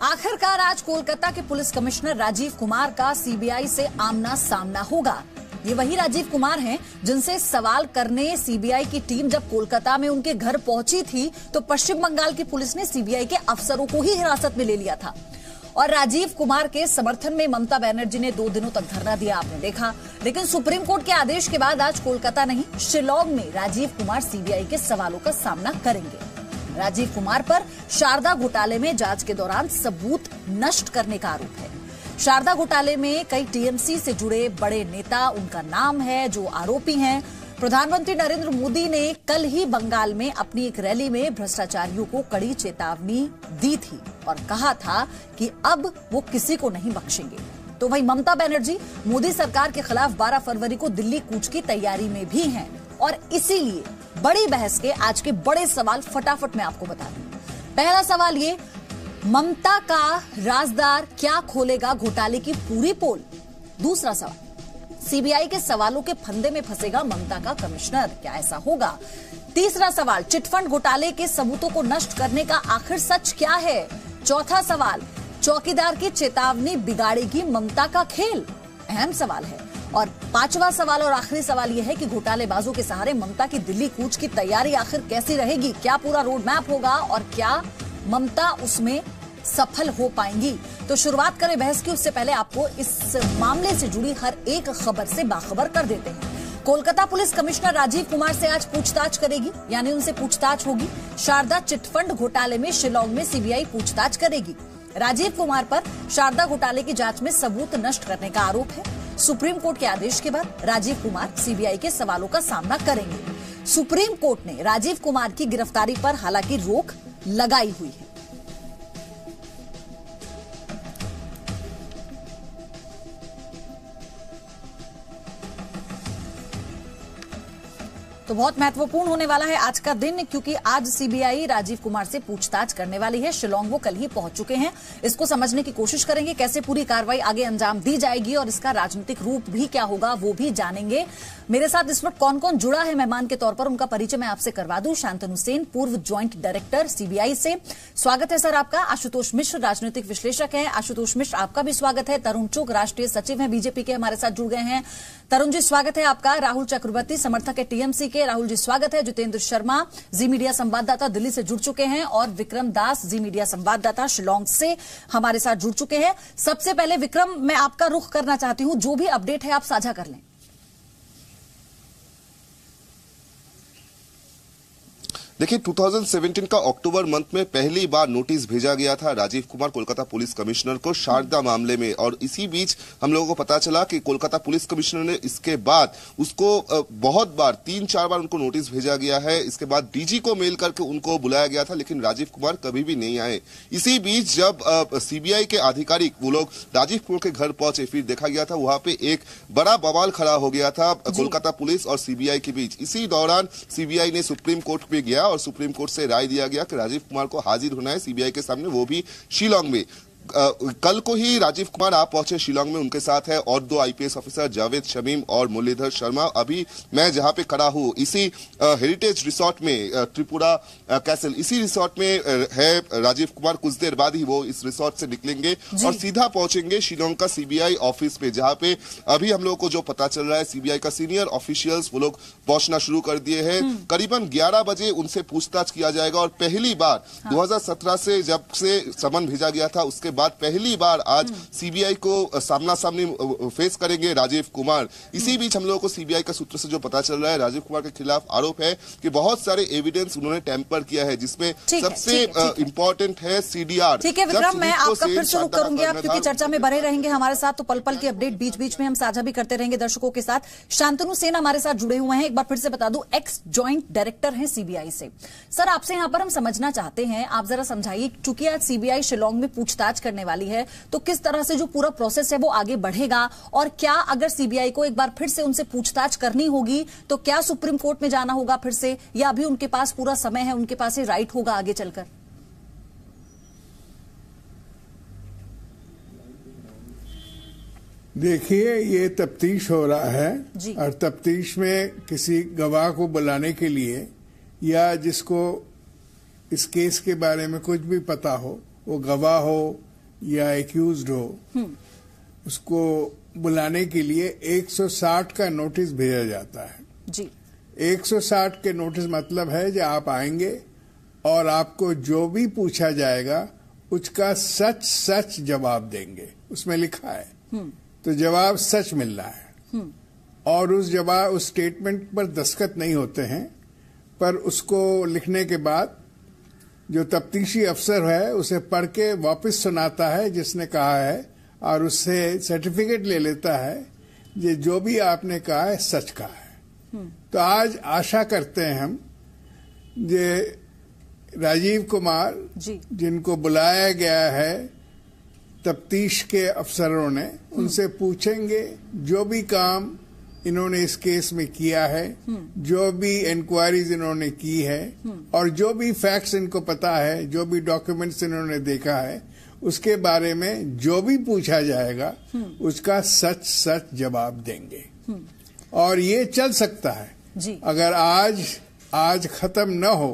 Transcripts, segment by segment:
आखिरकार आज कोलकाता के पुलिस कमिश्नर राजीव कुमार का सीबीआई से आमना सामना होगा। ये वही राजीव कुमार हैं जिनसे सवाल करने सीबीआई की टीम जब कोलकाता में उनके घर पहुंची थी तो पश्चिम बंगाल की पुलिस ने सीबीआई के अफसरों को ही हिरासत में ले लिया था। और राजीव कुमार के समर्थन में ममता बनर्जी ने 2 दिनों तक धरना दिया, आपने देखा। लेकिन सुप्रीम कोर्ट के आदेश के बाद आज कोलकाता नहीं, शिलांग में राजीव कुमार सीबीआई के सवालों का सामना करेंगे। राजीव कुमार पर शारदा घोटाले में जांच के दौरान सबूत नष्ट करने का आरोप है। शारदा घोटाले में कई टीएमसी से जुड़े बड़े नेता उनका नाम है जो आरोपी हैं। प्रधानमंत्री नरेंद्र मोदी ने कल ही बंगाल में अपनी एक रैली में भ्रष्टाचारियों को कड़ी चेतावनी दी थी और कहा था कि अब वो किसी को नहीं बख्शेंगे। तो वहीं ममता बनर्जी मोदी सरकार के खिलाफ 12 फरवरी को दिल्ली कूच की तैयारी में भी हैं और इसीलिए बड़ी बहस के आज के बड़े सवाल फटाफट मैं आपको बता दूं। पहला सवाल ये, ममता का राजदार क्या खोलेगा घोटाले की पूरी पोल? दूसरा सवाल, सीबीआई के सवालों के फंदे में फंसेगा ममता का कमिश्नर, क्या ऐसा होगा? तीसरा सवाल, चिटफंड घोटाले के सबूतों को नष्ट करने का आखिर सच क्या है? चौथा सवाल, चौकीदार की चेतावनी बिगाड़ेगी ममता का खेल? अहम सवाल है। और पांचवा सवाल और आखिरी सवाल यह है कि घोटालेबाजों के सहारे ममता की दिल्ली कूच की तैयारी आखिर कैसी रहेगी? क्या पूरा रोड मैप होगा और क्या ममता उसमें सफल हो पाएंगी? तो शुरुआत करें बहस की, उससे पहले आपको इस मामले से जुड़ी हर एक खबर से बाखबर कर देते हैं। कोलकाता पुलिस कमिश्नर राजीव कुमार से आज पूछताछ करेगी, यानी उनसे पूछताछ होगी। शारदा चिटफंड घोटाले में शिलांग में सीबीआई पूछताछ करेगी। राजीव कुमार पर शारदा घोटाले की जांच में सबूत नष्ट करने का आरोप है। सुप्रीम कोर्ट के आदेश के बाद राजीव कुमार सीबीआई के सवालों का सामना करेंगे। सुप्रीम कोर्ट ने राजीव कुमार की गिरफ्तारी पर हालांकि रोक लगाई हुई है। तो बहुत महत्वपूर्ण होने वाला है आज का दिन, क्योंकि आज सीबीआई राजीव कुमार से पूछताछ करने वाली है। शिलांग वो कल ही पहुंच चुके हैं। इसको समझने की कोशिश करेंगे, कैसे पूरी कार्रवाई आगे अंजाम दी जाएगी और इसका राजनीतिक रूप भी क्या होगा वो भी जानेंगे। मेरे साथ इस वक्त कौन कौन जुड़ा है मेहमान के तौर पर, उनका परिचय मैं आपसे करवा दूं। शांतनु सेन, पूर्व ज्वाइंट डायरेक्टर सीबीआई से, स्वागत है सर आपका। आशुतोष मिश्र, राजनीतिक विश्लेषक हैं। आशुतोष मिश्र, आपका भी स्वागत है। तरुण चुग, राष्ट्रीय सचिव हैं बीजेपी के, हमारे साथ जुड़ गए हैं। तरुण जी स्वागत है आपका। राहुल चक्रवर्ती, समर्थक है टीएमसी के, राहुल जी स्वागत है। जितेंद्र शर्मा, जी मीडिया संवाददाता, दिल्ली से जुड़ चुके हैं। और विक्रम दास, जी मीडिया संवाददाता, शिलांग से हमारे साथ जुड़ चुके हैं। सबसे पहले विक्रम, मैं आपका रुख करना चाहती हूं, जो भी अपडेट है आप साझा कर लें। देखिए, 2017 का अक्टूबर मंथ में पहली बार नोटिस भेजा गया था राजीव कुमार कोलकाता पुलिस कमिश्नर को शारदा मामले में, और इसी बीच हम लोगों को पता चला कि कोलकाता पुलिस कमिश्नर ने इसके बाद उसको बहुत बार 3-4 बार उनको नोटिस भेजा गया है। इसके बाद डीजी को मेल करके उनको बुलाया गया था, लेकिन राजीव कुमार कभी भी नहीं आए। इसी बीच जब सीबीआई के अधिकारी वो लोग राजीव कुमार के घर पहुंचे, फिर देखा गया था वहां पे एक बड़ा बवाल खड़ा हो गया था कोलकाता पुलिस और सीबीआई के बीच। इसी दौरान सीबीआई ने सुप्रीम कोर्ट में गया और सुप्रीम कोर्ट से राय दिया गया कि राजीव कुमार को हाजिर होना है सीबीआई के सामने, वो भी शिलांग में। कल को ही राजीव कुमार आप पहुंचे शिलांग में, उनके साथ है और 2 आईपीएस ऑफिसर जावेद शमीम और मुरलीधर शर्मा। अभी मैं जहां पे खड़ा हूं इसी हेरिटेज रिसोर्ट में, त्रिपुरा कैसल, इसी रिसोर्ट में है राजीव कुमार। कुछ देर बाद ही वो इस रिसोर्ट से निकलेंगे और सीधा पहुंचेंगे शिलांग का सीबीआई ऑफिस पे, जहां पे अभी हम लोगों को जो पता चल रहा है सीबीआई का सीनियर ऑफिशियल्स वो लोग पहुंचना शुरू कर दिए हैं। करीबन 11 बजे उनसे पूछताछ किया जाएगा। और पहली बार 2017 से जब से समन भेजा गया था उसके बाद पहली बार आज सीबीआई को सामना सामनी फेस करेंगे राजीव कुमार। इसी बीच हम लोगों को सीबीआई का सूत्र से जो पता चल रहा है, राजीव कुमार के खिलाफ आरोप है कि बहुत सारे एविडेंस उन्होंने टैंपर किया है, जिसमें सबसे इंपॉर्टेंट है सीडीआर। ठीक है विक्रम, मैं आपका फिर शुरू करूंगी, आप क्योंकि चर्चा में बने रहेंगे हमारे साथ, तो पल पल की अपडेट बीच बीच में हम साझा भी करते रहेंगे दर्शकों के साथ। शांतनु सेन हमारे साथ जुड़े हुए हैं, एक बार फिर से बता दूं, एक्स ज्वाइंट डायरेक्टर हैं सीबीआई से। सर, आपसे यहां पर हम समझना चाहते हैं, आप जरा समझाइए, चूंकि आज सीबीआई शिलांग में पूछताछ करने वाली है, तो किस तरह से जो पूरा प्रोसेस है वो आगे बढ़ेगा, और क्या अगर सीबीआई को एक बार फिर से उनसे पूछताछ करनी होगी तो क्या सुप्रीम कोर्ट में जाना होगा फिर से, या अभी उनके पास पूरा समय है, उनके पास ये राइट होगा आगे चलकर? देखिए, ये तफ्तीश हो रहा है और तफ्तीश में किसी गवाह को बुलाने के लिए या जिसको इस केस के बारे में कुछ भी पता हो, वो गवाह हो या एक्यूज्ड हो, उसको बुलाने के लिए 160 का नोटिस भेजा जाता है। जी। 160 के नोटिस मतलब है कि आप आएंगे और आपको जो भी पूछा जाएगा उसका सच सच जवाब देंगे, उसमें लिखा है। तो जवाब सच मिल रहा है और उस स्टेटमेंट पर दस्तखत नहीं होते हैं, पर उसको लिखने के बाद जो तफ्तीशी अफसर है उसे पढ़ के वापस सुनाता है जिसने कहा है, और उससे सर्टिफिकेट ले लेता है ये जो भी आपने कहा है सच कहा है। तो आज आशा करते हैं हम ये राजीव कुमार जिनको बुलाया गया है तफ्तीश के अफसरों ने, उनसे पूछेंगे जो भी काम इन्होंने इस केस में किया है, जो भी इंक्वायरीज इन्होंने की है और जो भी फैक्ट्स इनको पता है, जो भी डॉक्यूमेंट्स इन्होंने देखा है, उसके बारे में जो भी पूछा जाएगा उसका सच सच जवाब देंगे। और ये चल सकता है जी। अगर आज खत्म न हो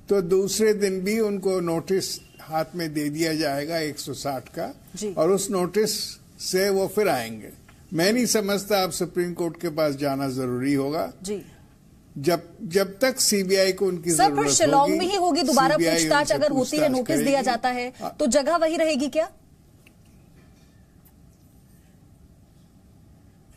तो दूसरे दिन भी उनको नोटिस हाथ में दे दिया जाएगा 160 का, और उस नोटिस से वो फिर आएंगे। मैं नहीं समझता अब सुप्रीम कोर्ट के पास जाना जरूरी होगा जी। जब तक सीबीआई को उनकी सर, जरूरत फिर शिलांग में ही होगी दोबारा पूछताछ, अगर होती है, नोटिस दिया जाता है तो जगह वही रहेगी क्या?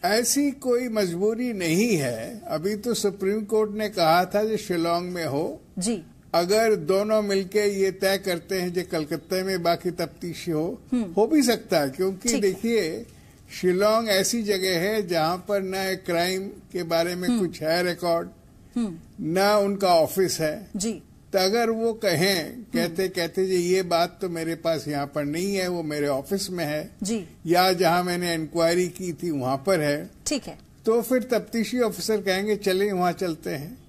ऐसी कोई मजबूरी नहीं है। अभी तो सुप्रीम कोर्ट ने कहा था कि शिलांग में हो जी। अगर दोनों मिलके ये तय करते हैं जो कलकत्ता में बाकी तफ्तीश हो भी सकता है, क्योंकि देखिए शिलांग ऐसी जगह है जहां पर न एक क्राइम के बारे में कुछ है रिकॉर्ड, न उनका ऑफिस है जी। तो अगर वो कहते जी ये बात तो मेरे पास यहाँ पर नहीं है, वो मेरे ऑफिस में है जी, या जहाँ मैंने इंक्वायरी की थी वहां पर है, ठीक है, तो फिर तफ्तीशी ऑफिसर कहेंगे चले वहां चलते हैं।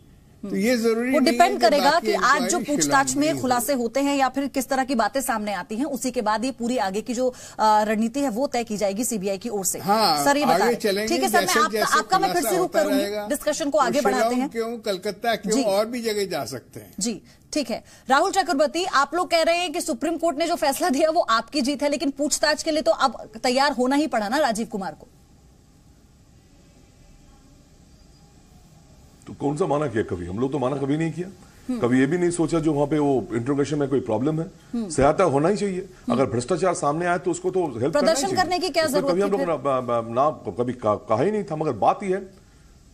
तो ये जरूरी वो डिपेंड करेगा कि आज जो पूछताछ में खुलासे होते हैं या फिर किस तरह की बातें सामने आती हैं, उसी के बाद ये पूरी आगे की जो रणनीति है वो तय की जाएगी सीबीआई की ओर से। हाँ, सर ये बताएं। ठीक है सर, मैं आपका मैं फिर से रुक करूंगी, डिस्कशन को आगे बढ़ाते हैं। क्यों कलकत्ता, क्यों और भी जगह जा सकते हैं जी। ठीक है राहुल चक्रवर्ती, आप लोग कह रहे हैं कि सुप्रीम कोर्ट ने जो फैसला दिया वो आपकी जीत है, लेकिन पूछताछ के लिए तो अब तैयार होना ही पड़ा ना राजीव कुमार को। तो कौन सा माना किया कभी? हम लोग तो माना कभी नहीं किया। कभी ये भी नहीं सोचा जो वहां पे वो इंट्रोगेशन में कोई प्रॉब्लम है, सहायता होना ही चाहिए। अगर भ्रष्टाचार सामने आए तो उसको तो हेल्प प्रदर्शन करने की क्या जरूरत? कभी हम लोग ना कभी कहा ही नहीं था। मगर बात यह है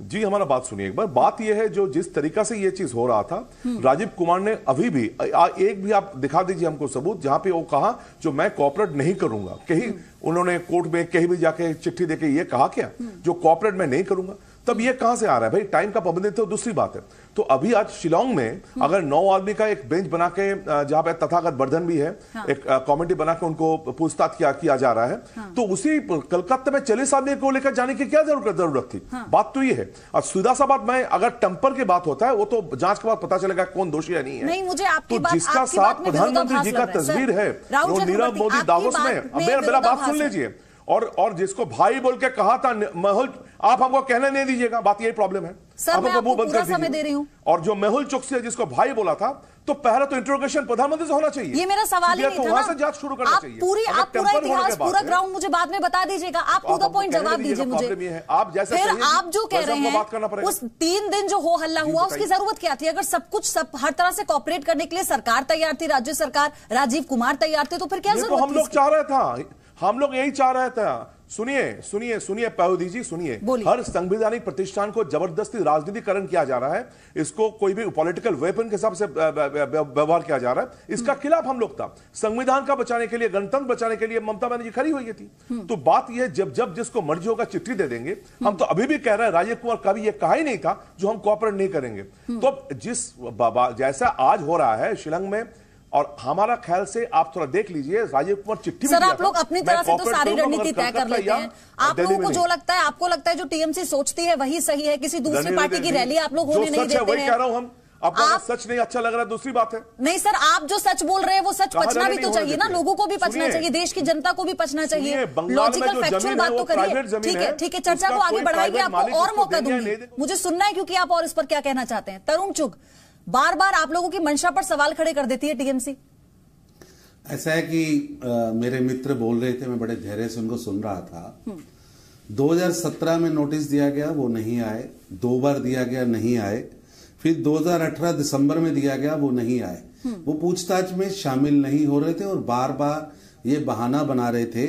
जी, हमारा बात सुनिए एक बार। बात यह है जो जिस तरीका से ये चीज हो रहा था, राजीव कुमार ने अभी भी एक भी आप दिखा दीजिए हमको सबूत जहां पे वो कहा जो मैं कोऑपरेट नहीं करूंगा। कहीं उन्होंने कोर्ट में कहीं भी जाके चिट्ठी देके ये कहा क्या जो कोऑपरेट मैं नहीं करूंगा? तब ये कहां से आ रहा है भाई? टाइम का पाबंदी तो दूसरी बात है। तो अभी आज शिलांग में अगर 9 आदमी का एक बेंच बना के, जहां पे तथागत वर्धन भी है, एक कमेटी बना के उनको पूछताछ किया जा रहा है, तो उसी कलकत्ता में 40 आदमी को लेकर जाने की क्या जरूरत थी? बात तो ये है। और सीधा सा बात, मैं अगर टेम्पर की बात होता है वो तो जांच के बाद पता चलेगा कौन दोषी या नहीं है। नहीं, मुझे आपकी तो जिसका साथ प्रधानमंत्री जी का तस्वीर है, नीरव मोदी दावोस में, मेरा बात सुन लीजिए, और जिसको भाई बोल के कहा था मेहुल, आप हमको कहने नहीं दीजिएगा, बात यही प्रॉब्लम है। सर, मैं आपको पूरा समय दे रही हूं। और जो मेहुल चोकसी है जिसको भाई बोला था, तो पहले तो इंट्रोगेशन प्रधानमंत्री से होना चाहिए। ये मेरा सवाल ही नहीं था ना। वहां से जांच शुरू करना चाहिए। आप पूरा इतिहास, पूरा ग्राउंड मुझे बाद में बता दीजिएगा। आप टू द पॉइंट जवाब दीजिए मुझे। आप जैसे फिर आप जो कह रहे हैं उस 3 दिन जो हो हल्ला हुआ उसकी जरूरत क्या थी? अगर सब हर तरह से कॉपरेट करने के लिए सरकार तैयार थी, राज्य सरकार, राजीव कुमार तैयार थे, तो फिर क्या जरूरत? हम लोग चाह रहे था, हम लोग यही चाह रहे थे। सुनिए पयोधी जी, सुनिए। हर संवैधानिक प्रतिष्ठान को जबरदस्ती राजनीतिकरण किया जा रहा है, इसको कोई भी पॉलिटिकल वेपन के हिसाब से व्यवहार किया जा रहा है। इसका खिलाफ हम लोग था। संविधान का बचाने के लिए, गणतंत्र बचाने के लिए ममता बनर्जी खड़ी हुई थी। तो बात यह जब जिसको मर्जी होगा चिट्ठी दे देंगे। हम तो अभी भी कह रहे हैं राजीव कुमार कभी यह कहा ही नहीं था जो हम कोऑपरेट नहीं करेंगे। तो जैसा आज हो रहा है शिलांग में, और हमारा ख्याल से आप थोड़ा देख लीजिए, राजीव कुमार चिट्ठी सर, आप लोग अपनी तरफ से तो सारी रणनीति तय कर लेते हैं। आप लोगों को जो लगता है, आपको लगता है जो टीएमसी सोचती है वही सही है, किसी दूसरी पार्टी की रैली आप लोग होने नहीं देते हैं। वही कह रहा हूं हम। आपको सच नहीं अच्छा लग रहा है, दूसरी बात है। नहीं सर, आप जो सच बोल रहे हैं वो सच पचना भी तो चाहिए ना, लोगों को भी पचना चाहिए, देश की जनता को भी पचना चाहिए। लॉजिकल फैक्चुअल बात तो करिए। ठीक है, चर्चा को आगे बढ़ाइए। आपको और मौका दूंगी, मुझे सुनना है, क्योंकि आप और इस पर क्या कहना चाहते हैं। तरुण चुग, बार बार आप लोगों की मंशा पर सवाल खड़े कर देती है टीएमसी। ऐसा है कि मेरे मित्र बोल रहे थे, मैं बड़े धैर्य से उनको सुन रहा था। 2017 में नोटिस दिया गया, वो नहीं आए। 2 बार दिया गया, नहीं आए। फिर 2018 दिसंबर में दिया गया, वो नहीं आए। वो पूछताछ में शामिल नहीं हो रहे थे और बार बार ये बहाना बना रहे थे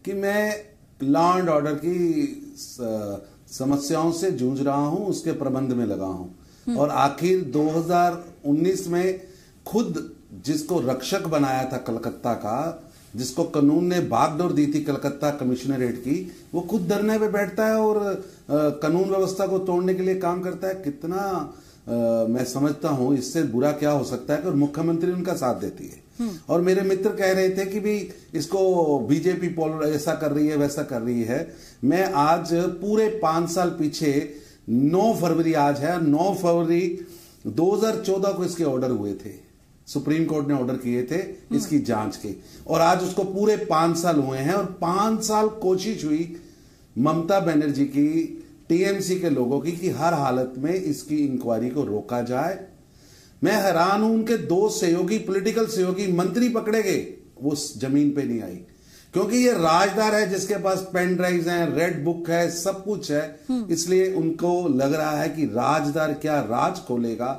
कि मैं लॉ एंड ऑर्डर की समस्याओं से जूझ रहा हूं, उसके प्रबंध में लगा हूं। और आखिर 2019 में खुद जिसको रक्षक बनाया था कलकत्ता का, जिसको कानून ने बागडोर दी थी कलकत्ता कमिश्नरेट की, वो खुद धरने पे बैठता है और कानून व्यवस्था को तोड़ने के लिए काम करता है। कितना मैं समझता हूं इससे बुरा क्या हो सकता है कि मुख्यमंत्री उनका साथ देती है। और मेरे मित्र कह रहे थे कि भी इसको बीजेपी ऐसा कर रही है, वैसा कर रही है। मैं आज पूरे 5 साल पीछे 9 फरवरी आज है, 9 फरवरी 2014 को इसके ऑर्डर हुए थे। सुप्रीम कोर्ट ने ऑर्डर किए थे इसकी जांच के, और आज उसको पूरे 5 साल हुए हैं। और 5 साल कोशिश हुई ममता बनर्जी की, टीएमसी के लोगों की, कि हर हालत में इसकी इंक्वायरी को रोका जाए। मैं हैरान हूं, उनके 2 सहयोगी, पॉलिटिकल सहयोगी मंत्री पकड़े गए, वो जमीन पे नहीं आई। क्योंकि ये राजदार है जिसके पास पेन ड्राइव्स हैं, रेड बुक है, सब कुछ है, इसलिए उनको लग रहा है कि राजदार क्या राज खोलेगा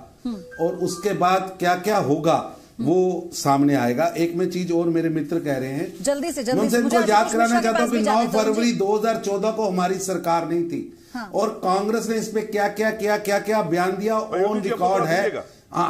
और उसके बाद क्या क्या होगा वो सामने आएगा। एक में चीज और मेरे मित्र कह रहे हैं, जल्दी से मैं इनको याद कराना चाहता हूं कि 9 फरवरी 2014 को हमारी सरकार नहीं थी। हाँ। और कांग्रेस ने इस पे क्या क्या बयान दिया, ऑन रिकॉर्ड है।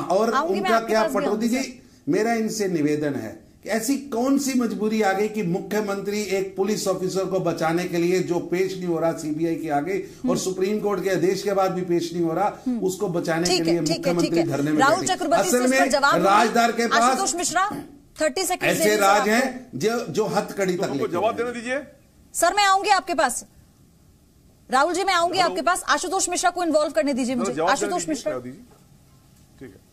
और उनका क्या पटौती जी, मेरा इनसे निवेदन है कि ऐसी कौन सी मजबूरी आ गई कि मुख्यमंत्री एक पुलिस ऑफिसर को बचाने के लिए, जो पेश नहीं हो रहा सीबीआई के आगे और सुप्रीम कोर्ट के आदेश के बाद भी पेश नहीं हो रहा, उसको बचाने के लिए मुख्यमंत्री धरने में राहुल चक्रवर्ती, असल में राजदार के पास आशुतोष मिश्रा 30 सेकंड ऐसे राज हैं जो हथकड़ी तक लेके जवाब देने दीजिए। सर मैं आऊंगी आपके पास, राहुल जी मैं आऊंगी आपके पास। आशुतोष मिश्रा को इन्वॉल्व करने दीजिए मुझे। आशुतोष मिश्रा, ठीक है।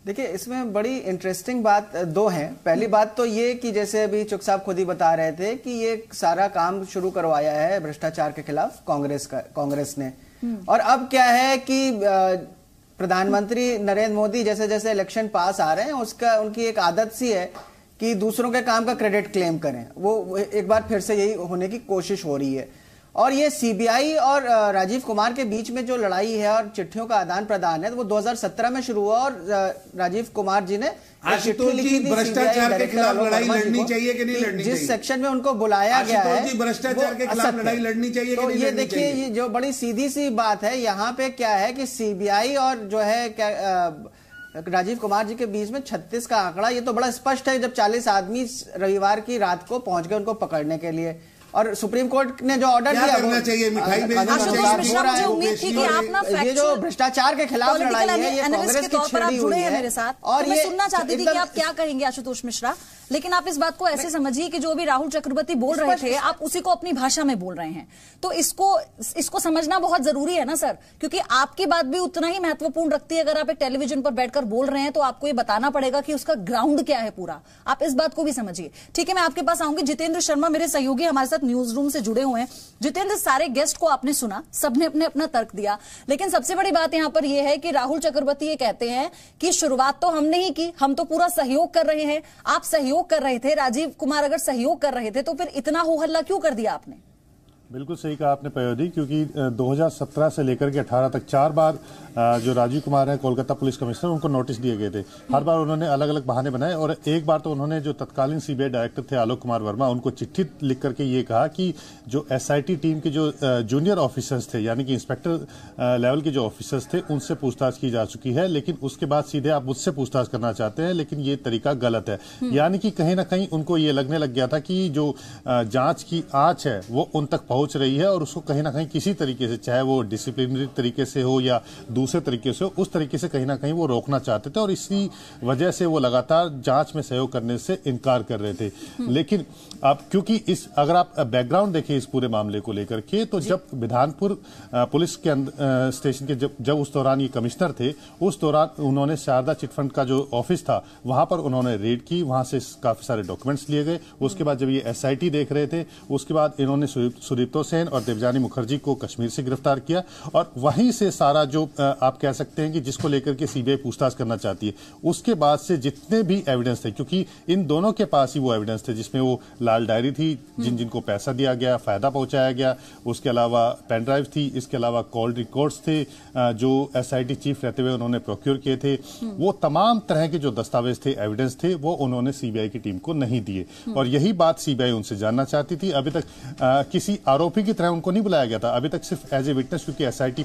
देखिए, इसमें बड़ी इंटरेस्टिंग बात 2 हैं। पहली बात तो ये कि जैसे अभी चुक साहब खुद ही बता रहे थे कि ये सारा काम शुरू करवाया है भ्रष्टाचार के खिलाफ कांग्रेस ने। और अब क्या है कि प्रधानमंत्री नरेंद्र मोदी जैसे जैसे इलेक्शन पास आ रहे हैं, उनकी एक आदत सी है कि दूसरों के काम का क्रेडिट क्लेम करें। वो एक बार फिर से यही होने की कोशिश हो रही है। और ये सीबीआई और राजीव कुमार के बीच में जो लड़ाई है और चिट्ठियों का आदान प्रदान है, वो 2017 में शुरू हुआ और राजीव कुमार जी ने चिट्ठी लिखी थी भ्रष्टाचार के खिलाफ लड़ाई लड़नी चाहिए कि नहीं लड़नी चाहिए, जिस सेक्शन में उनको बुलाया गया है, भ्रष्टाचार के खिलाफ लड़ाई लड़नी चाहिए। तो ये देखिए, ये जो बड़ी सीधी सी बात है, यहाँ पे क्या है कि सीबीआई और जो है क्या राजीव कुमार जी के बीच में 36 का आंकड़ा, ये तो बड़ा स्पष्ट है। जब 40 आदमी रविवार की रात को पहुंच गए उनको पकड़ने के लिए, और सुप्रीम कोर्ट ने जो ऑर्डर दिया करना चाहिए, मिठाई ये जो भ्रष्टाचार के खिलाफ लड़ाई है, ये कांग्रेस की छिड़ी हुई है मेरे साथ। और मैं सुनना चाहती थी कि आप क्या कहेंगे आशुतोष मिश्रा, लेकिन आप इस बात को ऐसे समझिए कि जो भी राहुल चक्रवर्ती बोल रहे थे, आप उसी को अपनी भाषा में बोल रहे हैं। तो इसको समझना बहुत जरूरी है ना सर, क्योंकि आपकी बात भी उतना ही महत्वपूर्ण रखती है। अगर आप एक टेलीविजन पर बैठकर बोल रहे हैं तो आपको ये बताना पड़ेगा कि उसका ग्राउंड क्या है पूरा। आप इस बात को भी समझिए। ठीक है, मैं आपके पास आऊंगी। जितेंद्र शर्मा मेरे सहयोगी हमारे साथ न्यूज रूम से जुड़े हुए हैं। जितेंद्र, सारे गेस्ट को आपने सुना, सबने अपने अपना तर्क दिया, लेकिन सबसे बड़ी बात यहां पर यह है कि राहुल चक्रवर्ती ये कहते हैं कि शुरुआत तो हमने ही की, हम तो पूरा सहयोग कर रहे हैं। आप सहयोग कर रहे थे, राजीव कुमार अगर सहयोग कर रहे थे तो फिर इतना हो हल्ला क्यों कर दिया आपने? बिल्कुल सही कहा आपने पयोधी, क्योंकि 2017 से लेकर के 18 तक 4 बार जो राजीव कुमार है कोलकाता पुलिस कमिश्नर, उनको नोटिस दिए गए थे। हर बार उन्होंने अलग अलग बहाने बनाए, और एक बार तो उन्होंने जो तत्कालीन सीबीआई डायरेक्टर थे आलोक कुमार वर्मा, उनको चिट्ठी लिख करके ये कहा कि जो एसआईटी टीम के जो जूनियर ऑफिसर्स थे, यानी कि इंस्पेक्टर लेवल के जो ऑफिसर्स थे, उनसे पूछताछ की जा चुकी है, लेकिन उसके बाद सीधे आप मुझसे पूछताछ करना चाहते हैं, लेकिन ये तरीका गलत है। यानी कि कहीं ना कहीं उनको ये लगने लग गया था कि जो जांच की आंच है वो उन तक पहुंच रही है, और उसको कहीं ना कहीं किसी तरीके से, चाहे वो डिसिप्लिनरी तरीके से हो या दूसरे तरीके से हो, उस तरीके से कहीं ना कहीं वो रोकना चाहते थे, और इसी वजह से वो लगातार जांच में सहयोग करने से इनकार कर रहे थे। लेकिन अब क्योंकि अगर आप बैकग्राउंड देखें इस पूरे मामले को लेकर के, तो जब विधानपुर पुलिस के स्टेशन के जब उस दौरान ये कमिश्नर थे, उस दौरान उन्होंने शारदा चिटफंड का जो ऑफिस था वहां पर उन्होंने रेड की, वहां से काफी सारे डॉक्यूमेंट्स लिए गए। उसके बाद जब ये एसआईटी देख रहे थे, उसके बाद इन्होंने सुदीप्तो सेन और देवजानी मुखर्जी को कश्मीर से गिरफ्तार किया, और वहीं से सारा जो आप कह सकते हैं कि जिसको लेकर के सीबीआई पूछताछ करना चाहती है, उसके बाद से जितने भी एविडेंस थे, क्योंकि इन दोनों के पास ही वो एविडेंस थे जिसमें वो लाल डायरी थी जिनको पैसा दिया गया, फायदा पहुंचाया गया, उसके अलावा पेन ड्राइव थी, इसके अलावा कॉल रिकॉर्ड्स थे जो एसआईटी चीफ रहते हुए उन्होंने प्रोक्योर किए थे। वो तमाम तरह के जो दस्तावेज थे, एविडेंस थे, वो उन्होंने सीबीआई की टीम को नहीं दिए और यही बात सीबीआई उनसे जानना चाहती थी। अभी तक किसी आरोपी की तरह उनको नहीं बुलाया गया था, अभी तक सिर्फ एज ए विटनेस, क्योंकि एसआईटी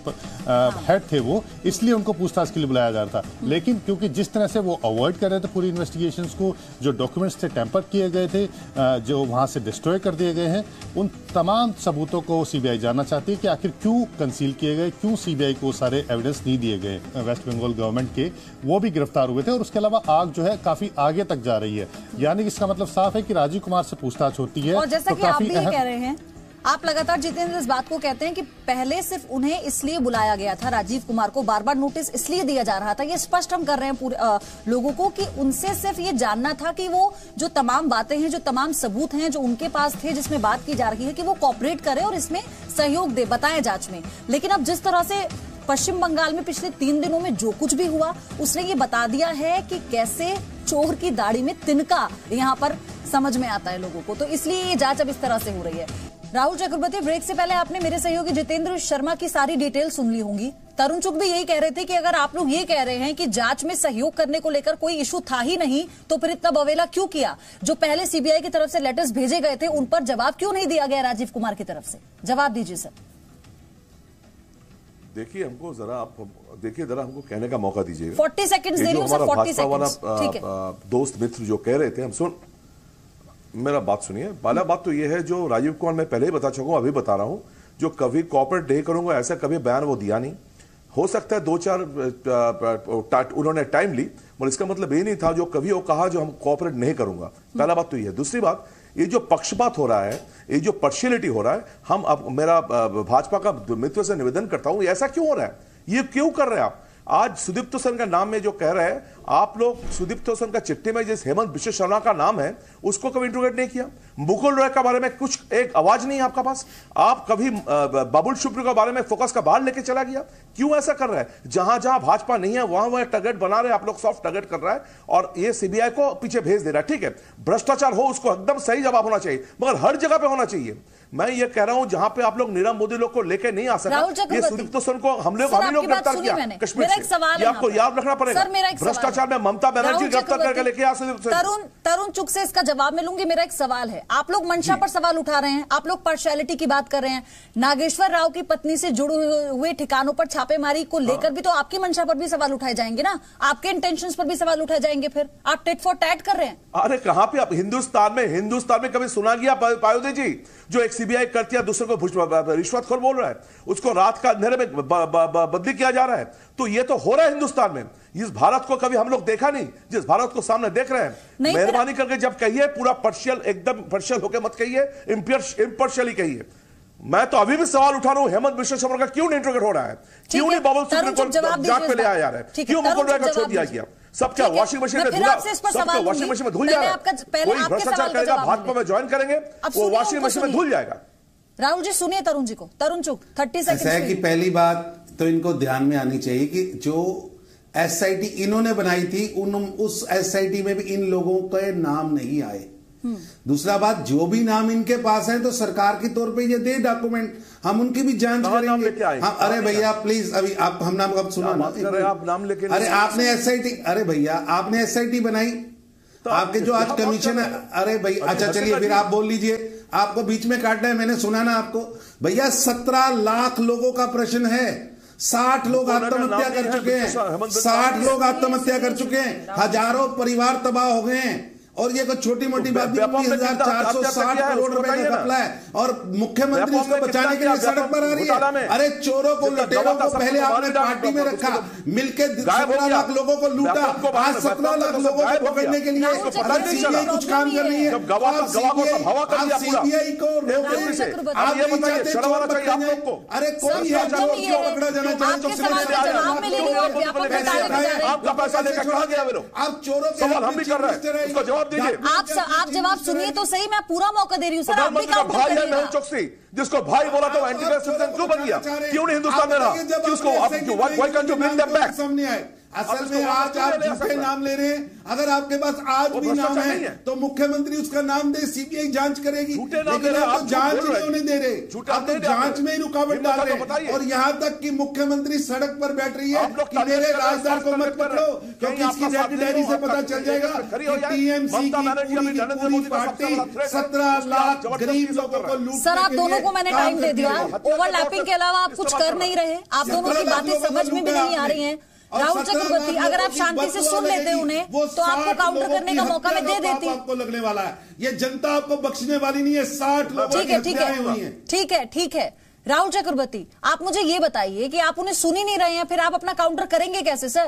हेड थे वो, इसलिए उनको पूछताछ के लिए बुलाया जा रहा था। लेकिन क्योंकि जिस तरह से वो अवॉइड कर रहे थे पूरी इन्वेस्टिगेशंस को, जो डॉक्यूमेंट्स थे टेम्पर किए गए थे, जो वहां से डिस्ट्रॉय कर दिए गए हैं, उन तमाम सबूतों को सीबीआई जानना चाहती है कि आखिर क्यों कंसील किए गए, क्यों सीबीआई को सारे एविडेंस नहीं दिए गए। वेस्ट बंगाल गवर्नमेंट के वो भी गिरफ्तार हुए थे और उसके अलावा आग जो है काफी आगे तक जा रही है। यानी इसका मतलब साफ है कि राजीव कुमार से पूछताछ होती है। और जैसा कि आप भी कह रहे हैं, आप लगातार जितेंद्र इस बात को कहते हैं कि पहले सिर्फ उन्हें इसलिए बुलाया गया था, राजीव कुमार को बार बार नोटिस इसलिए दिया जा रहा था, ये स्पष्ट हम कर रहे हैं पूरे लोगों को कि उनसे सिर्फ ये जानना था कि वो जो तमाम बातें हैं, जो तमाम सबूत हैं जो उनके पास थे, जिसमें बात की जा रही है कि वो कॉपरेट करें और इसमें सहयोग दे, बताएं जांच में। लेकिन अब जिस तरह से पश्चिम बंगाल में पिछले 3 दिनों में जो कुछ भी हुआ, उसने ये बता दिया है कि कैसे चोर की दाढ़ी में तिनका यहाँ पर समझ में आता है लोगों को। तो इसलिए ये जांच अब इस तरह से हो रही है। राहुल चक्रवर्ती, ब्रेक से पहले आपने मेरे सहयोगी जितेंद्र शर्मा की सारी डिटेल सुन ली होंगी। तरुण चुग भी यही कह रहे थे कि अगर आप लोग ये कह रहे हैं कि जांच में सहयोग करने को लेकर कोई इशू था ही नहीं, तो फिर इतना बवेला क्यों किया? जो पहले सीबीआई की तरफ से लेटर्स भेजे गए थे, उन पर जवाब क्यों नहीं दिया गया राजीव कुमार की तरफ से? जवाब दीजिए सर। देखिए, हमको जरा हमको कहने का मौका दीजिएगा। 40 सेकंड्स दे रही हूं सर, 40 सेकंड्स। ठीक है। दोस्त मित्र जो कह रहे थे, हम मेरा बात सुनिए। पहला बात तो ये है, जो राजीव कुमार मैं पहले ही बता चुका हूं, अभी बता रहा हूं, जो कभी कॉपरेट नहीं करूंगा ऐसा कभी बयान वो दिया नहीं। हो सकता है 2-4 उन्होंने टाइम ली, मगर इसका मतलब ये नहीं था जो कभी वो कहा जो हम कॉपरेट नहीं करूंगा। पहला बात तो ये है। दूसरी बात, ये जो पक्षपात हो रहा है, ये जो पार्शियलिटी हो रहा है, हम अब मेरा भाजपा का मित्र से निवेदन करता हूं, ऐसा क्यों हो रहा है? ये क्यों कर रहे हैं आप? आज सुदीप्त सेन का नाम में जो कह रहे हैं आप लोग, सुदीप्त सेन का चिट्ठी में जिस हेमंत बिश्व शर्मा का नाम है उसको कभी इंट्रोगेट नहीं किया। मुकुल रॉय के बारे में कुछ एक आवाज नहीं है आपका पास। आप कभी बाबुल सुप्रियो के बारे में फोकस का बाहर लेके चला गया। क्यों ऐसा कर रहा है? जहां जहां भाजपा नहीं है वहां वह टारगेट बना रहे, आप लोग सॉफ्ट टारगेट कर रहा है और ये सीबीआई को पीछे भेज दे रहा है। ठीक है, भ्रष्टाचार हो उसको एकदम सही जवाब होना चाहिए, मगर हर जगह पे होना चाहिए। मैं ये कह रहा हूं जहां पे आप लोग नीरव मोदी लोग को लेके नहीं आ सकते, ये सुदीप्त सेन को हम लोग गिरफ्तार किया कश्मीर से, ये आपको याद रखना पड़ेगा। भ्रष्टाचार में ममता बनर्जी गिरफ्तार करके लेके आ तरुण चुग से इसका जवाब मैं लूंगी। मेरा एक सवाल है, आप लोग मंशा पर सवाल उठा रहे हैं, आप लोग पार्शियलिटी की बात कर रहे हैं, नागेश्वर राव की पत्नी से जुड़े हुए ठिकानों पर छापेमारी को लेकर भी तो आपकी मंशा पर भी सवाल उठाए जाएंगे ना, आपके इंटेंशंस पर भी सवाल उठाए जाएंगे। फिर आप टिट फॉर टैट कर रहे हैं। अरे कहां पे आप हिंदुस्तान में कभी सुना गया पायोदे जी जो एक सीबीआई करती है दूसरे को रिश्वतखोर बोल रहा है, उसको रात का अंधेरे में बदली किया जा रहा है? तो ये तो हो रहा है हिंदुस्तान में। इस भारत को कभी हम लोग देखा नहीं जिस भारत को सामने देख रहे हैं। मेहरबानी करके जब कहिए पूरा पार्शियल, एकदम पार्शियल होकर मत कहिए, इम्पार्शियली कहिए। मैं तो अभी भी सवाल उठा रहा हूं, हेमंत बिश्व शर्मा का क्यों नहीं इंट्रोगेट हो रहा है? क्यों नहीं बाबुल सुप्रियो को जांच पे ले आया जा रहा है? क्यों मुकुल रॉय को छोड़ दिया गया? सब क्या वॉशिंग मशीन में धुला, सबका वॉशिंग मशीन में धुल जा रहा है? कोई भ्रष्टाचार करेगा, भाजपा में ज्वाइन करेंगे, वो वॉशिंग मशीन में धुल जाएगा। राहुल जी सुनिए तरुण जी को। तरुण चुग 30 सेकंड। ऐसा है कि पहली बात तो इनको ध्यान में आनी चाहिए कि जो एसआईटी इन्होंने बनाई थी उस एसआईटी में भी इन लोगों के नाम नहीं आए। दूसरा बात, जो भी नाम इनके पास है तो सरकार के तौर पे ये दे डॉक्यूमेंट, हम उनकी भी जांच करेंगे। अरे भैया प्लीज, अभी आप हम नाम अब सुना ना, आप नाम लेके, अरे आपने एसआईटी, अरे भैया आपने एसआईटी बनाई, आपके जो आज कमीशन है, अरे भैया अच्छा चलिए फिर आप बोल लीजिए, आपको बीच में काटना है, मैंने सुना ना आपको। भैया 17 लाख लोगों का प्रश्न है, 60 लोग आत्महत्या कर चुके हैं, 60 लोग आत्महत्या कर चुके हैं, हजारों परिवार तबाह हो गए हैं। और ये कोई छोटी मोटी बात नहीं, 19,460 करोड़ रुपए का घपला है और मुख्यमंत्री उसको बचाने के लिए सड़क पर आ रही है। अरे चोरों को, लुटेरों को पहले आपने पार्टी में रखा, मिलकर 17 लाख लोगों को लूटा, आज 17 लाख लोगों को पकड़ने के लिए सीबीआई कुछ काम कर रही है। सीबीआई को आप नहीं चाहते चोर पकड़ने, अरे कोई है जो पकड़ा जाना चाहते व्यापक घोटाले में जा रहे हैं। आपका पैसा लेकर कहां गया वो लोग? आप चोरों के सवाल हम भी कर रहे हैं, उसका जवाब दीजिए। आप जवाब सुनिए तो सही, मैं पूरा मौका दे रही हूँ सर, आप भी काउंटर भाई है करिएगा। मेहुल चोकसी, जिसको भाई बोला तो एंटी टेररिस्ट क्यों बन गया? क्यों नहीं हिंदुस्तान में रहा? किसको why can't you bring them back? सामने आए असल में आज आप झूठे नाम ले रहे हैं। अगर आपके पास आज भी नाम है तो मुख्यमंत्री उसका नाम दे, सीबीआई जांच करेगी, लेकिन आप तो जांच नहीं होने दे रहे, आप तो जांच में ही रुकावट डाल रहे हैं। और यहाँ तक कि मुख्यमंत्री सड़क पर बैठ रही है कि मेरे राजदार को मत पकड़ो, क्योंकि इसकी रेड डायरी से पता चल जाएगा कि टीएमसी की पूरी पार्टी 17 लाख गरीब लोगों को लूट। सर आप दोनों को मैंने टाइम दे दिया, ओवरलैपिंग के अलावा आप कुछ कर नहीं रहे, आप दोनों की बातें समझ में भी नहीं आ रही हैं। राहुल चक्रवर्ती, अगर आप शांति से सुन लेते उन्हें तो आपको काउंटर करने का मौका मैं दे देती। आपको लगने वाला है, ये जनता आपको बख्शने वाली नहीं है। 60 लोग ठीक है। राहुल चक्रवर्ती, आप मुझे ये बताइए कि आप उन्हें सुन ही नहीं रहे हैं, फिर आप अपना काउंटर करेंगे कैसे सर?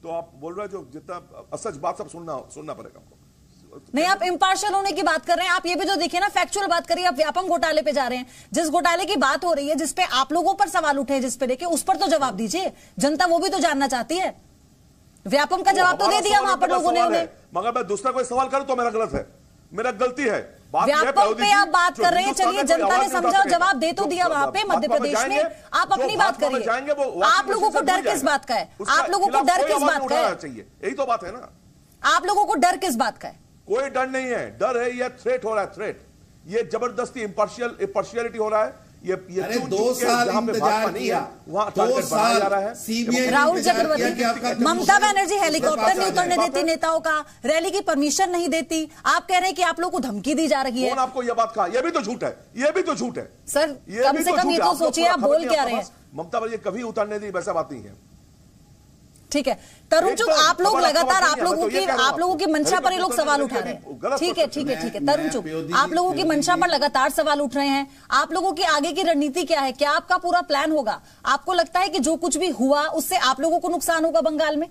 तो आप बोल रहे हैं जो जितना असच बात सब सुनना पड़ेगा हमको। नहीं, आप इम्पार्शियल होने की बात कर रहे हैं। आप ये भी जो देखिए ना, फैक्चुअल बात करिए। आप व्यापम घोटाले पे जा रहे हैं, जिस घोटाले की बात हो रही है, जिसपे आप लोगों पर सवाल उठे हैं, जिस पे देखिए उस पर तो जवाब दीजिए। जनता वो भी तो जानना चाहती है। व्यापम का जवाब तो दे दिया वहां पर लोगों ने उन्हें। मगर मैं दूसरा कोई सवाल करूं तो मेरा गलत है, मेरा गलती है। व्यापम पे आप बात कर रहे हैं, चलिए जनता ने समझा और जवाब दे तो दिया वहां पे मध्य प्रदेश में। आप अपनी बात करिए। आप लोगों को डर किस बात का है? आप लोगों को डर किस बात का है? यही तो बात है ना। आप लोगों को डर किस बात का है? कोई डर नहीं है, डर है ये थ्रेट हो रहा है, थ्रेट। ये जबरदस्ती इम्पार्शियलिटी हो रहा है। ये 2 साल इंतजार किया, वहां 2 साल जा रहा है। सीबीआई राहुल चक्रवर्ती, ममता बनर्जी हेलीकॉप्टर नहीं उतरने देती नेताओं का, रैली की परमिशन नहीं देती। आप कह रहे हैं कि आप लोगों को धमकी दी जा रही है। कौन आपको ये बात कहा? ये भी तो झूठ है, ये भी तो झूठ है सर। कम से कम ये तो सोचिए आप बोल क्या रहे हैं। ममता बनर्जी कभी उतरने दी, वैसा बात नहीं है। ठीक है तरुण चुग, आप लोग लगातार आप लोगों की मंशा पर ये लोग सवाल उठा रहे हैं। ठीक है तरुण चुग, आप लोगों की मंशा पर लगातार सवाल उठ रहे हैं। आप लोगों की आगे की रणनीति क्या है? क्या आपका पूरा प्लान होगा? आपको लगता है कि जो कुछ भी हुआ उससे आप लोगों को नुकसान होगा बंगाल में?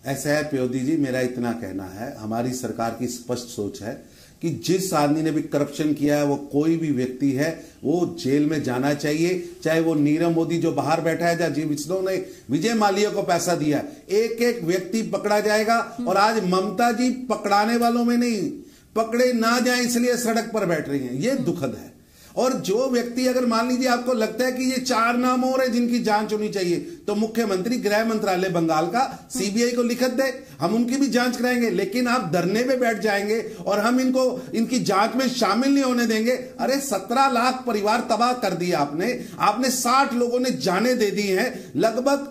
ऐसा है प्योदी जी, मेरा इतना कहना है, हमारी सरकार की स्पष्ट सोच है कि जिस आदमी ने भी करप्शन किया है, वो कोई भी व्यक्ति है, वो जेल में जाना चाहिए। चाहे वो नीरव मोदी जो बाहर बैठा है, जिसने विजय माल्या को पैसा दिया, एक एक व्यक्ति पकड़ा जाएगा। और आज ममता जी पकड़ाने वालों में नहीं, पकड़े ना जाए इसलिए सड़क पर बैठ रही हैं, ये दुखद है। और जो व्यक्ति, अगर मान लीजिए आपको लगता है कि ये 4 नाम और है जिनकी जांच होनी चाहिए, तो मुख्यमंत्री गृह मंत्रालय बंगाल का सीबीआई को लिखत दे, हम उनकी भी जांच कराएंगे। लेकिन आप धरने पे बैठ जाएंगे और हम इनकी जांच में शामिल नहीं होने देंगे। अरे 17 लाख परिवार तबाह कर दिया आपने 60 लोगों ने जाने दे दी हैं, लगभग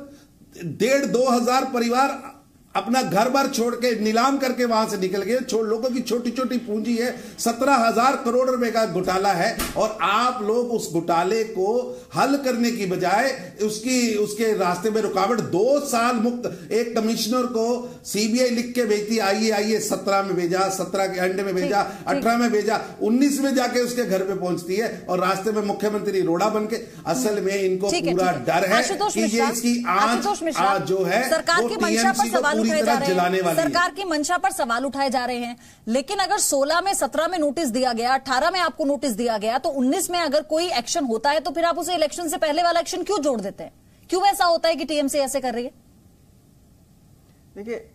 1,500-2 हजार परिवार अपना घर बार छोड़ के नीलाम करके वहां से निकल गए। लोगों की छोटी छोटी पूंजी है, 17,000 करोड़ रुपए का घोटाला है। और आप लोग उस घोटाले को हल करने की बजाय उसके रास्ते में रुकावट। 2 साल मुक्त एक कमिश्नर को सीबीआई लिख के भेजती, आइए 17 में भेजा, 17 के अंडे में भेजा, 18 में भेजा, 19 में जाके उसके घर पे पहुंचती है और रास्ते में मुख्यमंत्री रोड़ा बन के। असल में इनको पूरा डर है कि ये इसकी आंच जो है सरकार की मंशा पर सवाल उठाए जा रहे हैं। सरकार की मंशा पर सवाल उठाए जा रहे हैं। लेकिन अगर 16 में 17 में नोटिस दिया गया, 18 में आपको नोटिस दिया गया, तो 19 में अगर कोई एक्शन होता है तो फिर आप उसे इलेक्शन से पहले वाला एक्शन क्यों जोड़ देते हैं? क्यों ऐसा होता है कि टीएमसी ऐसे कर रही है? देखिए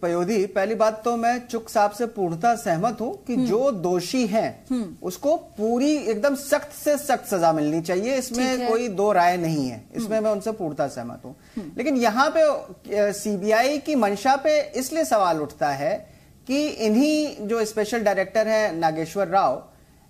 पयोधी, पहली बात तो मैं चुग साहब से पूर्णतः सहमत हूं कि जो दोषी हैं उसको पूरी एकदम सख्त से सख्त सजा मिलनी चाहिए। इसमें कोई दो राय नहीं है, इसमें मैं उनसे पूर्णतः सहमत हूं। लेकिन यहां पे सीबीआई की मंशा पे इसलिए सवाल उठता है कि इन्हीं जो स्पेशल डायरेक्टर है नागेश्वर राव,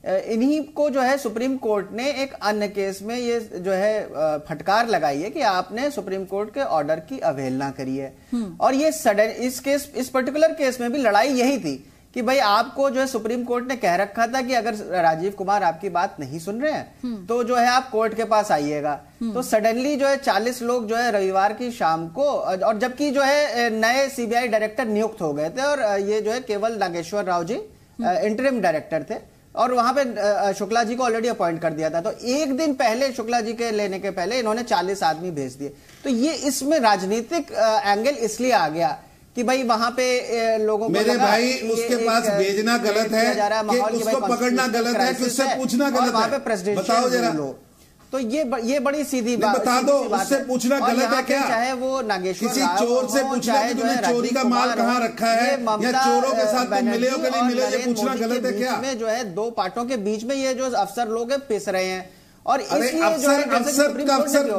इन्हीं को जो है सुप्रीम कोर्ट ने एक अन्य केस में ये जो है फटकार लगाई है कि आपने सुप्रीम कोर्ट के ऑर्डर की अवहेलना करी है। और ये सडन इस पर्टिकुलर केस में भी लड़ाई यही थी कि भाई आपको जो है सुप्रीम कोर्ट ने कह रखा था कि अगर राजीव कुमार आपकी बात नहीं सुन रहे हैं तो जो है आप कोर्ट के पास आइएगा। तो सडनली जो है 40 लोग जो है रविवार की शाम को, और जबकि जो है नए सीबीआई डायरेक्टर नियुक्त हो गए थे और ये जो है केवल नागेश्वर राव जी इंटरिम डायरेक्टर थे और वहां पे शुक्ला जी को ऑलरेडी अपॉइंट कर दिया था। तो एक दिन पहले शुक्ला जी के लेने के पहले इन्होंने 40 आदमी भेज दिए। तो ये इसमें राजनीतिक एंगल इसलिए आ गया कि भाई वहां पे लोगों को मेरे भाई उसके पास भेजना गलत है कि उसको पकड़ना गलत है कि उससे पूछना गलत है, बताओ जरा। तो ये बड़ी सीधी बात, बता दो, उससे पूछना गलत है क्या? चाहे वो नागेश्वर किसी चोर से पूछना कि तूने चोरी का माल कहाँ रखा है, या चोरों के साथ तुम मिले हो कि नहीं मिले, ये पूछना गलत है क्या? में जो है दो पार्टों के बीच में ये जो अफसर लोग पिस रहे हैं, और इसलिए अफसर तो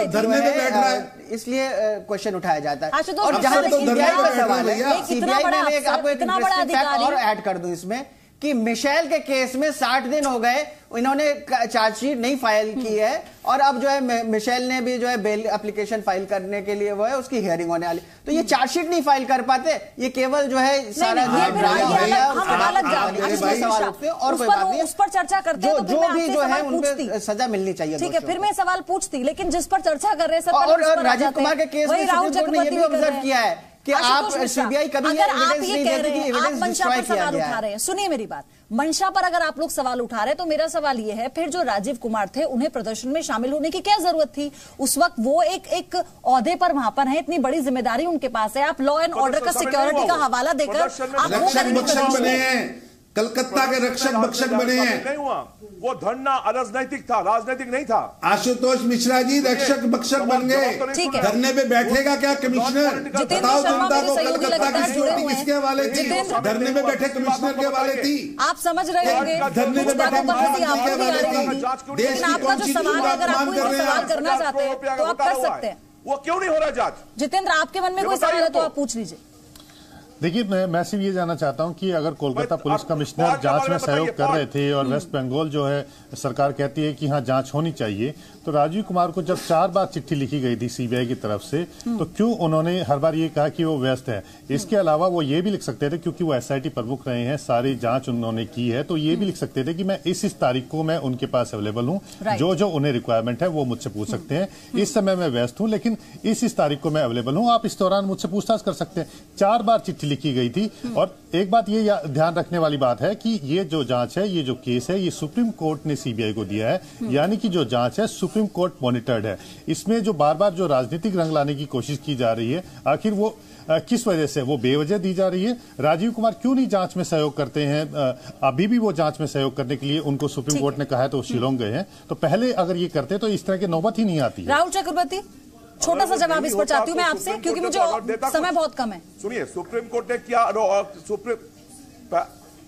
धरने पे बैठ रहा है, इसलिए क्वेश्चन उठाया जाता है। और जहां तक सीबीआई का सवाल है, सीबीआई में आपको एक इंटरेस्टिंग फैक्ट और ऐड कर दूं इसमें कि मिशेल के केस में 60 दिन हो गए, इन्होंने चार्जशीट नहीं फाइल की है, और अब जो है मिशेल ने भी जो है बेल एप्लीकेशन फाइल करने के लिए वो है उसकी हियरिंग होने वाली, तो ये चार्जशीट नहीं फाइल कर पाते, ये केवल जो है सारा सवाल उठते हैं और कोई बात नहीं, उस पर चर्चा करते हैं, जो भी जो है उनको सजा मिलनी चाहिए। ठीक है, फिर मैं सवाल पूछती, लेकिन जिस पर चर्चा कर रहे हैं और राजीव कुमार के केस में सुप्रीम कोर्ट ने ये भी ऑब्जर्व किया है कि आप सीबीआई कभी आप ये कह रहे हैं, आप मंशा पर सवाल उठा रहे हैं, सुनिए मेरी बात, मंशा पर अगर आप लोग सवाल उठा रहे हैं तो मेरा सवाल ये है, फिर जो राजीव कुमार थे उन्हें प्रदर्शन में शामिल होने की क्या जरूरत थी? उस वक्त वो एक ओहदे पर वहां पर है, इतनी बड़ी जिम्मेदारी उनके पास है, आप लॉ एंड ऑर्डर का सिक्योरिटी का हवाला देकर आप वो बने हैं, कलकत्ता के रक्षक भक्षक बने हैं। नहीं हुआ, वो धरना अराजनैतिक था, राजनीतिक नहीं था। आशुतोष मिश्रा जी रक्षक भक्षक बन गए, धरने पे बैठेगा क्या कमिश्नर? बताओ जनता को, कलकत्ता की सिक्योरिटी किसके हवाले थी? धरने में बैठे कमिश्नर के हवाले थी। आप समझ रहे होंगे, धरने में बैठे मुख्यमंत्री के हवाले थी। देश की कॉन्स्टिट्यूशन का अपमान कर रहे हैं, सवाल करना चाहते हैं तो आप कर सकते हैं। वो क्यों नहीं हो रहा जांच? जितेंद्र, आपके मन में कोई सवाल है तो आप पूछ लीजिए। देखिए, मैं सिर्फ ये जानना चाहता हूं कि अगर कोलकाता पुलिस कमिश्नर जांच में सहयोग कर रहे थे और वेस्ट बंगाल जो है सरकार कहती है कि हाँ जांच होनी चाहिए, तो राजीव कुमार को जब 4 बार चिट्ठी लिखी गई थी सीबीआई की तरफ से, तो क्यों उन्होंने हर बार ये कहा कि वो व्यस्त है? इसके अलावा वो ये भी लिख सकते थे, क्योंकि वो एसआईटी प्रमुख रहे हैं, सारी जांच उन्होंने की है, तो ये भी लिख सकते थे कि मैं इस तारीख को मैं उनके पास अवेलेबल हूँ, जो उन्हें रिक्वायरमेंट है वो मुझसे पूछ सकते हैं, इस समय मैं व्यस्त हूँ लेकिन इस तारीख को मैं अवेलेबल हूँ, आप इस दौरान मुझसे पूछताछ कर सकते हैं। 4 बार चिट्ठी लिखी गई थी। और एक बात ये ध्यान रखने वाली बात है कि ये जो जांच है, ये जो केस है, ये सुप्रीम कोर्ट ने सीबीआई को दिया है, यानी कि जो जांच है सुप्रीम कोर्ट मॉनिटर्ड है। इसमें जो बार बार जो राजनीतिक रंग लाने की कोशिश की जा रही है, आखिर वो किस वजह से वो बेवजह दी जा रही है? राजीव कुमार क्यों नहीं जांच में सहयोग करते हैं? अभी भी वो जांच में सहयोग करने के लिए उनको सुप्रीम कोर्ट ने कहा है तो शिलोंग गए हैं, तो पहले अगर ये करते तो इस तरह की नौबत ही नहीं आती है। राहुल चक्रवर्ती, छोटा सा जवाब इस पर चाहती हूँ मैं आपसे, क्योंकि मुझे समय बहुत कम है। सुनिए, सुप्रीम कोर्ट ने क्या,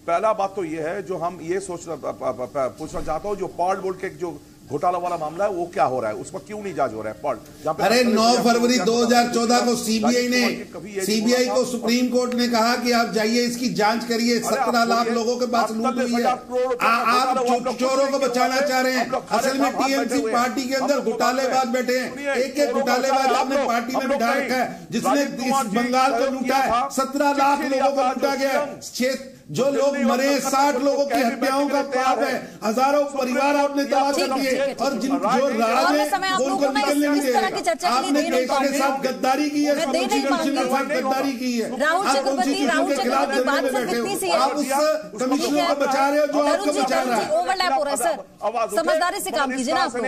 पहला बात तो ये है जो हम ये पूछना चाहता हूँ, जो पर्ल बोर्ड के जो घोटाला वाला मामला है वो क्या हो रहा है, उस पर क्यों नहीं जांच हो रहा है? पर्ल, अरे 9 फरवरी 2014 को सीबीआई को सुप्रीम कोर्ट ने कहा कि आप जाइए इसकी जांच करिए, 17 लाख लोगों के पास लूट हुई है, आप चोरों को बचाना चाह रहे हैं। असल में टीएमसी पार्टी के अंदर घोटालेबाज बैठे हैं, एक घोटालेबाज आपने पार्टी में बिठा रखा है, जिसने इस बंगाल को लूटा है, 17 लाख लोगों को लूटा गया, जो लोग मरे, 60 लोगों की हत्याओं का पाप है, हजारों परिवार आपने तबाह कर दिए, और जो राज है वो उनको निकलने नहीं दे रहा। आपने देश के साथ गद्दारी की है, कॉन्स्टिट्यूशन के साथ गद्दारी की है, आप कॉन्स्टिट्यूशन के खिलाफ जमीन में बैठे हो, आप उस कमिश्नर को बचा रहे हो जो आपको बचा रहा है। ओवरलैप हो रहा है सर, समझदारी से काम कीजिए ना आप लोग।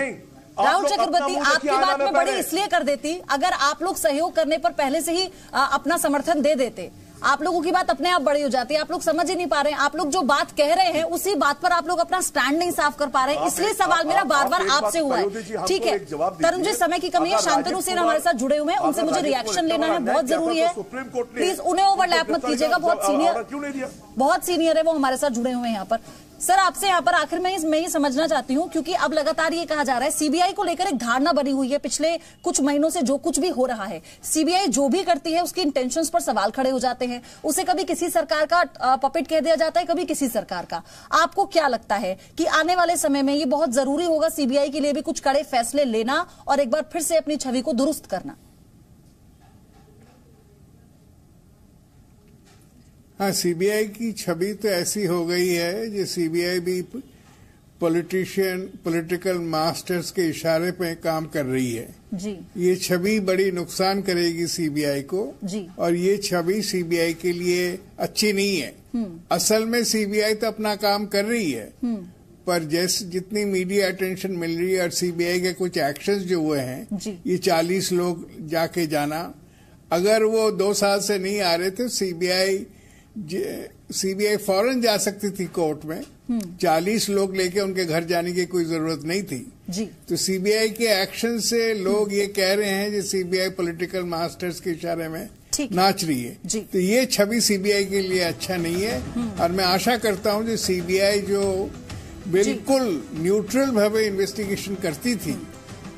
राहुल चक्रवर्ती, आपकी बात में बड़ी इसलिए कर देती अगर आप लोग सहयोग करने पर पहले से ही अपना समर्थन दे देते। आप लोगों की बात अपने आप बड़ी हो जाती है, आप लोग समझ ही नहीं पा रहे हैं, आप लोग जो बात कह रहे हैं उसी बात पर आप लोग अपना स्टैंड नहीं साफ कर पा रहे हैं, इसलिए सवाल मेरा बार बार आपसे हुआ है। ठीक है, तरुण जी, समय की कमी है, शांतनु सेन हमारे साथ जुड़े हुए हैं, उनसे मुझे रिएक्शन लेना है, बहुत जरूरी है, प्लीज उन्हें ओवरलैप मत कीजिएगा, बहुत सीनियर है वो, हमारे साथ जुड़े हुए हैं यहाँ पर। सर, आपसे यहाँ पर आखिर में मैं ये समझना चाहती हूँ, क्योंकि अब लगातार ये कहा जा रहा है सीबीआई को लेकर एक धारणा बनी हुई है पिछले कुछ महीनों से, जो कुछ भी हो रहा है सीबीआई जो भी करती है उसकी इंटेंशंस पर सवाल खड़े हो जाते हैं, उसे कभी किसी सरकार का पपेट कह दिया जाता है, कभी किसी सरकार का। आपको क्या लगता है कि आने वाले समय में ये बहुत जरूरी होगा सीबीआई के लिए भी कुछ कड़े फैसले लेना और एक बार फिर से अपनी छवि को दुरुस्त करना? हाँ, सीबीआई की छवि तो ऐसी हो गई है जो सीबीआई भी पॉलिटिकल मास्टर्स के इशारे पे काम कर रही है जी। ये छवि बड़ी नुकसान करेगी सीबीआई को जी। और ये छवि सीबीआई के लिए अच्छी नहीं है। असल में सीबीआई तो अपना काम कर रही है, पर जैसे जितनी मीडिया अटेंशन मिल रही है और सीबीआई के कुछ एक्शंस जो हुए हैं, ये 40 लोग जाके जाना अगर वो 2 साल से नहीं आ रहे थे, सीबीआई फौरन जा सकती थी कोर्ट में। 40 लोग लेके उनके घर जाने की कोई जरूरत नहीं थी जी। तो सीबीआई के एक्शन से लोग ये कह रहे हैं कि सीबीआई पॉलिटिकल मास्टर्स के इशारे में नाच रही है जी। तो ये छवि सीबीआई के लिए अच्छा नहीं है। और मैं आशा करता हूं कि सीबीआई जो बिल्कुल न्यूट्रल भावे इन्वेस्टिगेशन करती थी,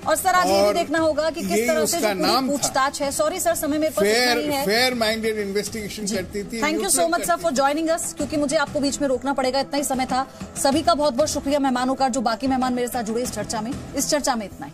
और सर आज ये भी देखना होगा कि किस तरह से जो पूरी पूछताछ है। सॉरी सर, समय मेरे पास इतना ही है। फेयर माइंडेड इन्वेस्टिगेशन करती थी। Thank you so much sir for joining us, क्योंकि मुझे आपको बीच में रोकना पड़ेगा, इतना ही समय था। सभी का बहुत बहुत शुक्रिया, मेहमानों का, जो बाकी मेहमान मेरे साथ जुड़े इस चर्चा में। इतना ही।